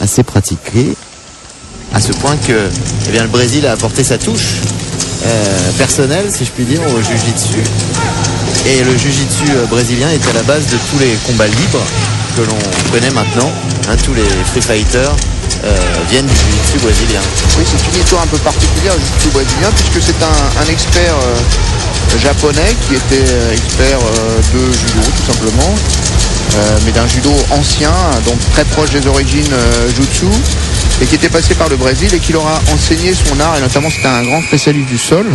assez pratiqué, à ce point que le Brésil a apporté sa touche personnelle, si je puis dire, au jiu-jitsu. Et le jiu-jitsu brésilien est à la base de tous les combats libres que l'on connaît maintenant. Tous les free fighters viennent du jiu-jitsu brésilien. Oui, c'est une histoire un peu particulière, le jiu-jitsu brésilien, puisque c'est un expert japonais qui était expert de judo, tout simplement, mais d'un judo ancien, donc très proche des origines jutsu, et qui était passé par le Brésil et qui leur a enseigné son art, et notamment c'était un grand spécialiste du sol.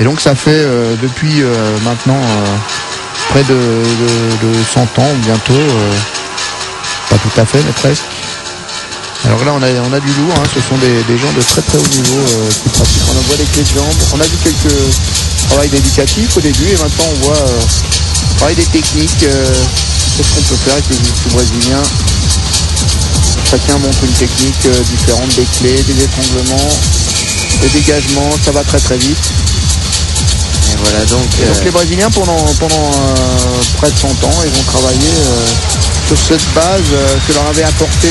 Et donc ça fait depuis maintenant près de 100 ans bientôt, pas tout à fait mais presque. Alors là on a du lourd, ce sont des gens de très très haut niveau qui pratiquent. On voit des clés de jambes, on a vu quelques travail d'éducatif au début et maintenant on voit travail des techniques, qu'est-ce qu'on peut faire avec le jiu-jitsu brésilien. Chacun montre une technique différente, des clés, des étranglements, des dégagements, ça va très très vite. Et voilà donc les Brésiliens pendant près de 100 ans ils ont travaillé sur cette base que leur avait apporté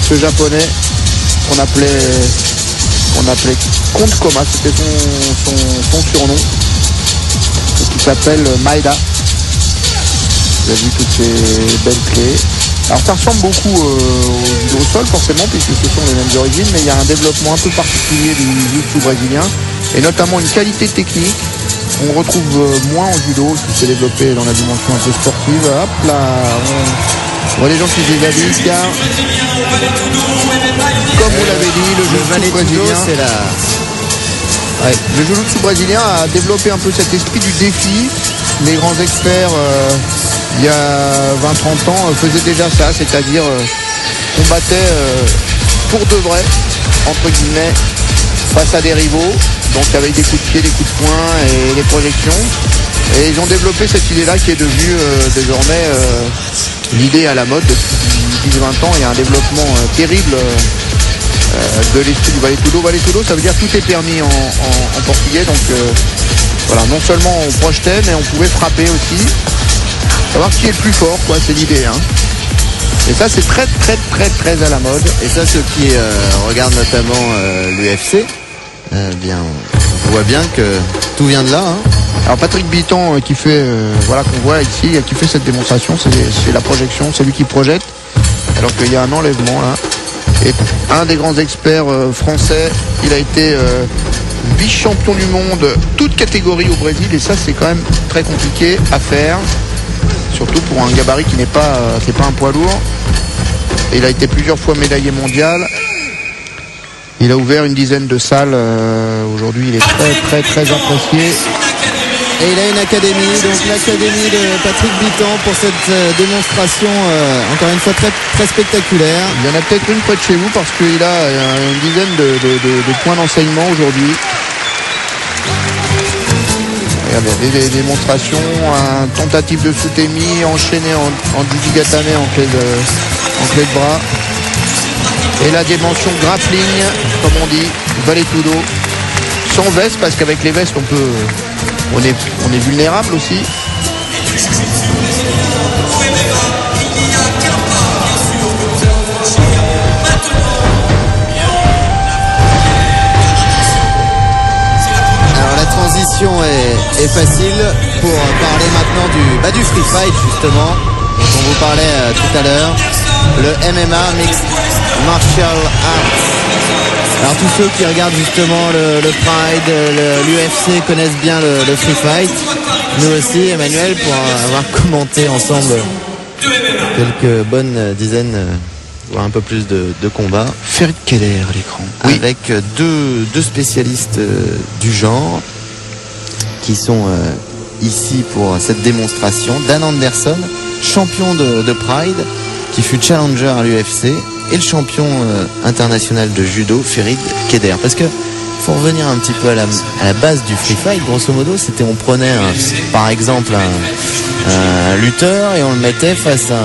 ce japonais qu'on appelait Comte Koma, c'était son surnom, qui s'appelle Maeda. Vous avez vu toutes ces belles clés. Alors ça ressemble beaucoup au judo au sol forcément puisque ce sont les mêmes origines, mais il y a un développement un peu particulier du jiu-jitsu brésilien et notamment une qualité technique qu'on retrouve moins en judo, qui s'est développé dans la dimension un peu sportive. Hop là, on voit les gens qui se déshabillent car, comme vous l'avez dit, le jiu-jitsu brésilien, c'est la... Ouais, le jiu-jitsu brésilien a développé un peu cet esprit du défi. Les grands experts il y a 20-30 ans faisaient déjà ça, c'est-à-dire combattaient pour de vrai, entre guillemets, face à des rivaux, donc avec des coups de pied, des coups de poing et des projections. Et ils ont développé cette idée-là qui est devenue désormais l'idée à la mode depuis 10-20 ans. Il y a un développement terrible de l'esprit du Vale Tudo. Vale Tudo, ça veut dire tout est permis en portugais. Donc voilà, non seulement on projetait, mais on pouvait frapper aussi. Savoir qui est le plus fort, quoi, c'est l'idée. Et ça, c'est très, très, très, très à la mode. Et ça, ceux qui regardent notamment l'UFC, bien, on voit bien que tout vient de là. Alors Patrick Bitton qui fait, qu'on voit ici, qui fait cette démonstration, c'est la projection, c'est lui qui projette. Alors qu'il y a un enlèvement là. Et un des grands experts français, il a été vice-champion du monde, toute catégorie au Brésil, et ça c'est quand même très compliqué à faire, surtout pour un gabarit qui n'est pas, c'est pas un poids lourd. Et il a été plusieurs fois médaillé mondial. Il a ouvert une dizaine de salles. Aujourd'hui, il est très très très apprécié. Et il a une académie, donc l'académie de Patrick Bitton pour cette démonstration, encore une fois très, très spectaculaire. Il y en a peut-être une près de chez vous parce qu'il a une dizaine de points d'enseignement aujourd'hui. Regardez, des démonstrations, un tentative de soutemi enchaîné en jujigatame en clé de bras. Et la dimension grappling, comme on dit, Vale Tudo, sans veste, parce qu'avec les vestes on est vulnérable aussi. Alors la transition est facile pour parler maintenant du free fight justement, dont on vous parlait tout à l'heure, le MMA, Mixed Martial Arts. Alors tous ceux qui regardent justement le Pride, l'UFC connaissent bien le free fight. Nous aussi, Emmanuel, pour avoir commenté ensemble quelques bonnes dizaines, voire un peu plus de combats. Ferid Keller à l'écran. Oui. Avec deux spécialistes du genre qui sont ici pour cette démonstration. Dan Anderson, champion de Pride, qui fut challenger à l'UFC, et le champion international de judo, Ferid Keller. Parce que faut revenir un petit peu à la base du free fight, grosso modo, c'était on prenait par exemple un lutteur et on le mettait face à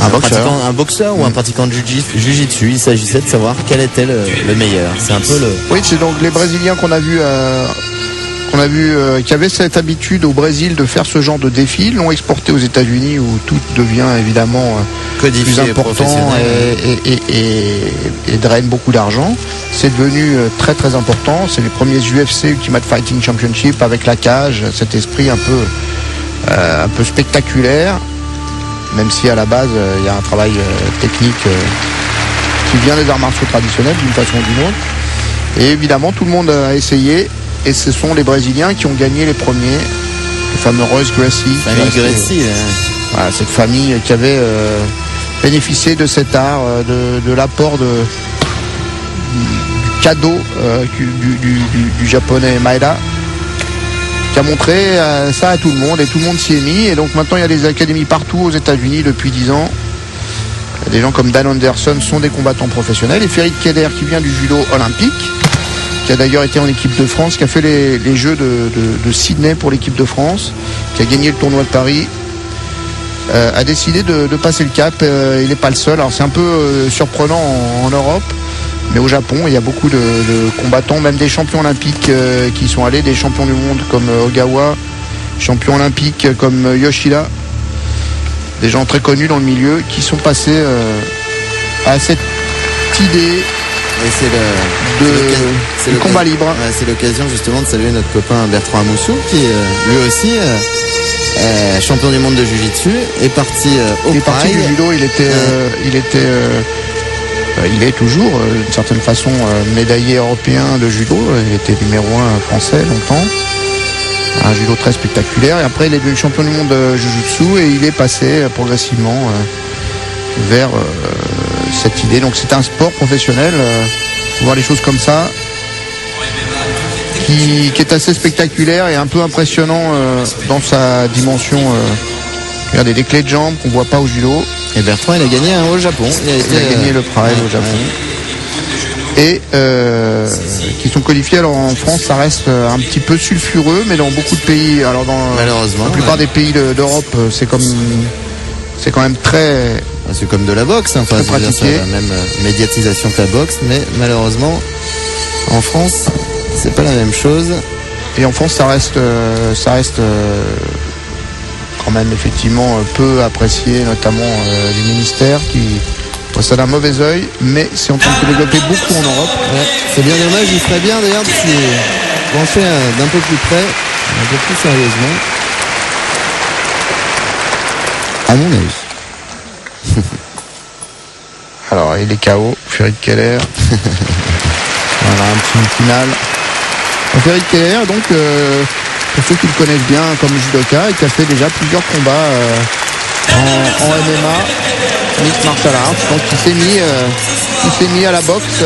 un boxeur ou un pratiquant de jiu-jitsu. Il s'agissait de savoir quel était le meilleur. C'est un peu le... Oui, c'est donc les Brésiliens qu'on a vus qu'on a vu qu'il y avait cette habitude au Brésil de faire ce genre de défi, l'ont exporté aux États-Unis où tout devient évidemment plus important et draine beaucoup d'argent. C'est devenu très très important. C'est les premiers UFC, Ultimate Fighting Championship, avec la cage, cet esprit un peu spectaculaire, même si à la base il y a un travail technique qui vient des arts martiaux traditionnels d'une façon ou d'une autre. Et évidemment tout le monde a essayé, et ce sont les Brésiliens qui ont gagné les premiers, le fameux Royce Gracie. Voilà, cette famille qui avait bénéficié de cet art, de l'apport du cadeau du japonais Maeda, qui a montré ça à tout le monde, et tout le monde s'y est mis. Et donc maintenant il y a des académies partout aux États-Unis depuis 10 ans. Des gens comme Dan Anderson sont des combattants professionnels, et Ferit Keder qui vient du judo olympique, qui a d'ailleurs été en équipe de France, qui a fait les Jeux de Sydney pour l'équipe de France, qui a gagné le tournoi de Paris, a décidé de passer le cap. Il n'est pas le seul. Alors c'est un peu surprenant en Europe, mais au Japon il y a beaucoup de combattants, même des champions olympiques qui sont allés, des champions du monde comme Ogawa, champion olympique comme Yoshida, des gens très connus dans le milieu qui sont passés à cette idée du combat libre. Ouais, c'est l'occasion justement de saluer notre copain Bertrand Amoussou, qui lui aussi champion du monde de Jiu-Jitsu, est parti au Pride. Parti du judo. Il est toujours d'une certaine façon médaillé européen de judo. Il était numéro 1 français longtemps. Un judo très spectaculaire, et après il est devenu champion du monde de Jiu-Jitsu, et il est passé progressivement vers cette idée. Donc c'est un sport professionnel, faut voir les choses comme ça, qui est assez spectaculaire et un peu impressionnant dans sa dimension. Regardez, des clés de jambes qu'on voit pas au judo. Et Bertrand, il a gagné au Japon. Il a gagné le Pride au Japon. Et qui sont codifiés. Alors en France ça reste un petit peu sulfureux, mais dans beaucoup de pays, alors malheureusement, la plupart des pays d'Europe, c'est quand même très... C'est comme de la boxe, hein. Enfin, c'est la même médiatisation que la boxe, mais malheureusement en France c'est pas la même chose. Et en France ça reste quand même effectivement peu apprécié, notamment du ministère qui ça a un mauvais œil, mais c'est en train de se développer beaucoup en Europe. Ouais, c'est bien dommage, il ferait bien d'ailleurs de s'y pencher d'un peu plus près, un peu plus sérieusement, à mon avis. Alors il est KO, Ferit Keller. Voilà, un petit final. Ferit Keller, donc pour ceux qui le connaissent bien comme judoka, et qui a fait déjà plusieurs combats en MMA, mixed martial arts. Donc il s'est mis à la boxe.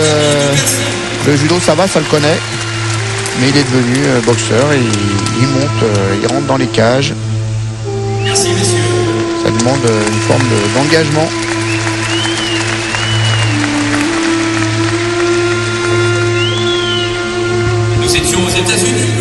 Le judo ça va, ça le connaît, mais il est devenu boxeur, et il monte, il rentre dans les cages. Merci messieurs. Ça demande une forme d'engagement. Nous étions aux États-Unis.